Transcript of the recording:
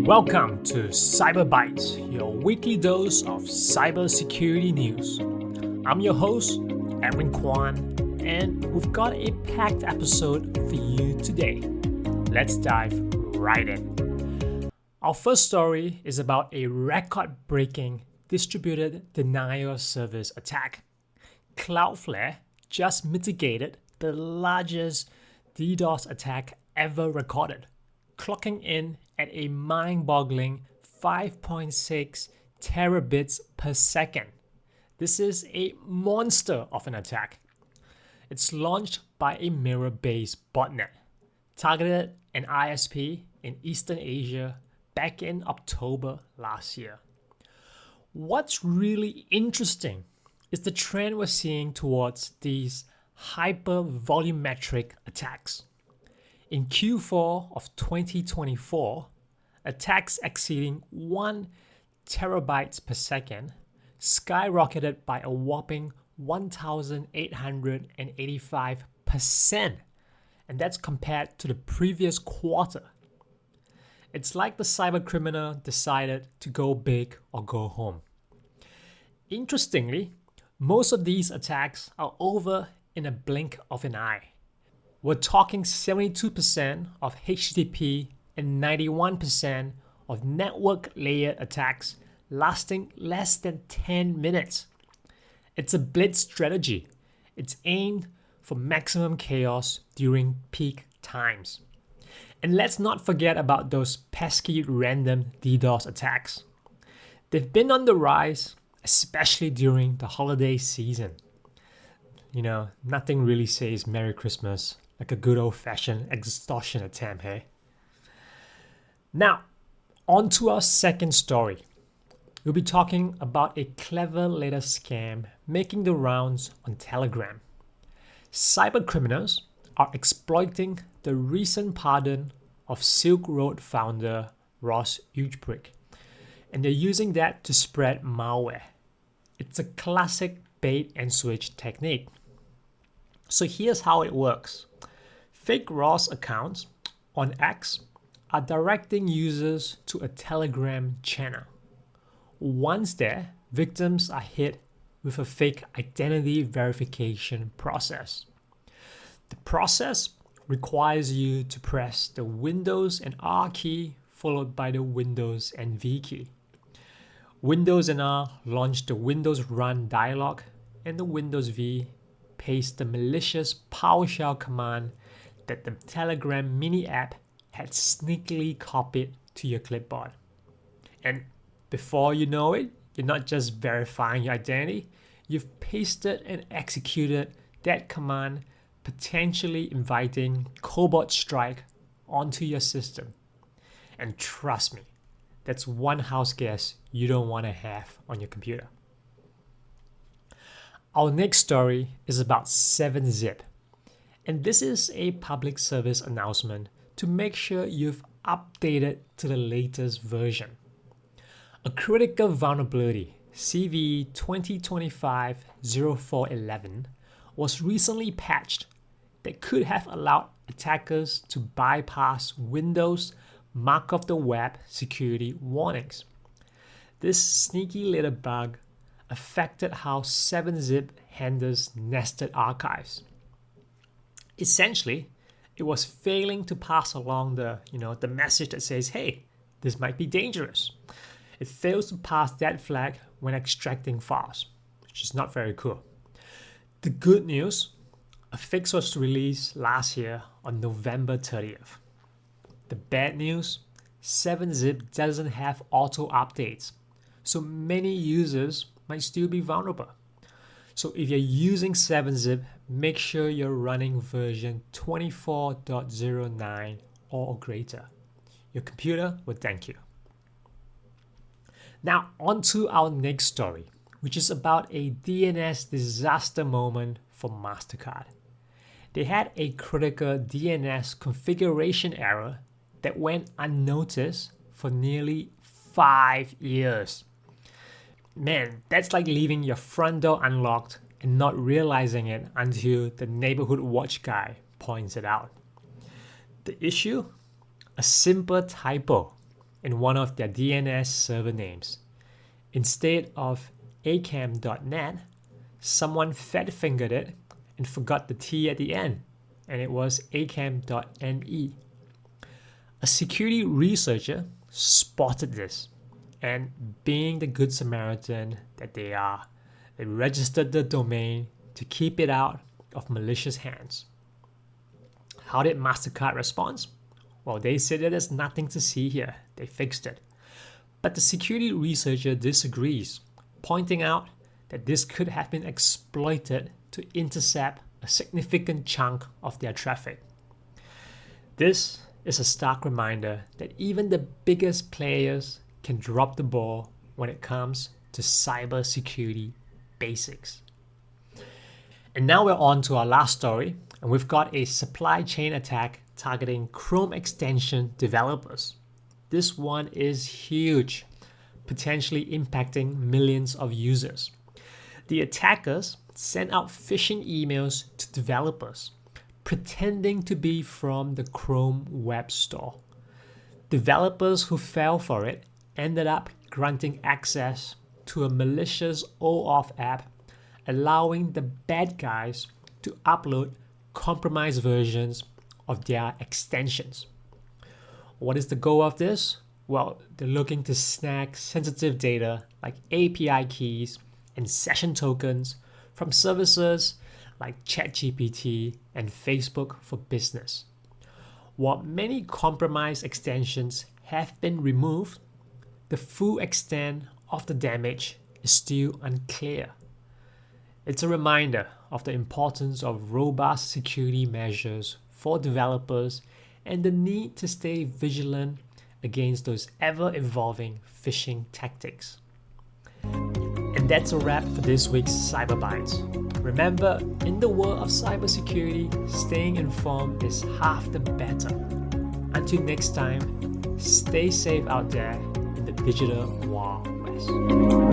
Welcome to Cyber Bites, your weekly dose of cybersecurity news. I'm your host, Edwin Kwan, and we've got a packed episode for you today. Let's dive right in. Our first story is about a record-breaking distributed denial of service attack. Cloudflare just mitigated the largest DDoS attack ever recorded, clocking in at a mind-boggling 5.6 terabits per second. This is a monster of an attack. It's launched by a Mirai-based botnet, targeted an ISP in Eastern Asia back in October last year. What's really interesting is the trend we're seeing towards these hyper-volumetric attacks. In Q4 of 2024, attacks exceeding 1 terabytes per second skyrocketed by a whopping 1,885%, and that's compared to the previous quarter. It's like the cybercriminal decided to go big or go home. Interestingly, most of these attacks are over in a blink of an eye. We're talking 72% of HTTP and 91% of network layer attacks lasting less than 10 minutes. It's a blitz strategy. It's aimed for maximum chaos during peak times. And let's not forget about those pesky random DDoS attacks. They've been on the rise, especially during the holiday season. You know, nothing really says Merry Christmas like a good old-fashioned extortion attempt, hey? Now, on to our second story. We'll be talking about a clever letter scam making the rounds on Telegram. Cybercriminals are exploiting the recent pardon of Silk Road founder Ross Ulbricht, and they're using that to spread malware. It's a classic bait and switch technique. So here's how it works. Fake Ross accounts on X are directing users to a Telegram channel. Once there, victims are hit with a fake identity verification process. The process requires you to press the Windows and R key followed by the Windows and V key. Windows and R launch the Windows Run dialog, and the Windows V paste the malicious PowerShell command that the Telegram mini app had sneakily copied to your clipboard. And before you know it, you're not just verifying your identity, you've pasted and executed that command, potentially inviting Cobalt Strike onto your system. And trust me, that's one house guest you don't want to have on your computer. Our next story is about 7-Zip. And this is a public service announcement to make sure you've updated to the latest version. A critical vulnerability, CVE 2025-0411, was recently patched that could have allowed attackers to bypass Windows Mark of the Web security warnings. This sneaky little bug affected how 7-Zip handles nested archives. Essentially, it was failing to pass along the message that says, hey, this might be dangerous. It fails to pass that flag when extracting files, which is not very cool. The good news, a fix was released last year on November 30th. The bad news, 7-Zip doesn't have auto updates, so many users might still be vulnerable. So if you're using 7-Zip, make sure you're running version 24.09 or greater. Your computer will thank you. Now on to our next story, which is about a DNS disaster moment for MasterCard. They had a critical DNS configuration error that went unnoticed for nearly 5 years. Man, that's like leaving your front door unlocked and not realizing it until the neighborhood watch guy points it out. The issue? A simple typo in one of their DNS server names. Instead of acam.net, someone fat-fingered it and forgot the T at the end, and it was acam.me. A security researcher spotted this, and being the good Samaritan that they are, they registered the domain to keep it out of malicious hands. How did MasterCard respond? Well, they said that there's nothing to see here. They fixed it. But the security researcher disagrees, pointing out that this could have been exploited to intercept a significant chunk of their traffic. This is a stark reminder that even the biggest players can drop the ball when it comes to cybersecurity basics. And now we're on to our last story, and we've got a supply chain attack targeting Chrome extension developers. This one is huge, potentially impacting millions of users. The attackers sent out phishing emails to developers, pretending to be from the Chrome Web Store. Developers who fell for it ended up granting access to a malicious OAuth app, allowing the bad guys to upload compromised versions of their extensions. What is the goal of this? Well, they're looking to snag sensitive data like API keys and session tokens from services like ChatGPT and Facebook for Business. While many compromised extensions have been removed, the full extent of the damage is still unclear. It's a reminder of the importance of robust security measures for developers and the need to stay vigilant against those ever-evolving phishing tactics. And that's a wrap for this week's Cyber Bites. Remember, in the world of cybersecurity, staying informed is half the battle. Until next time, stay safe out there in the digital Wild West.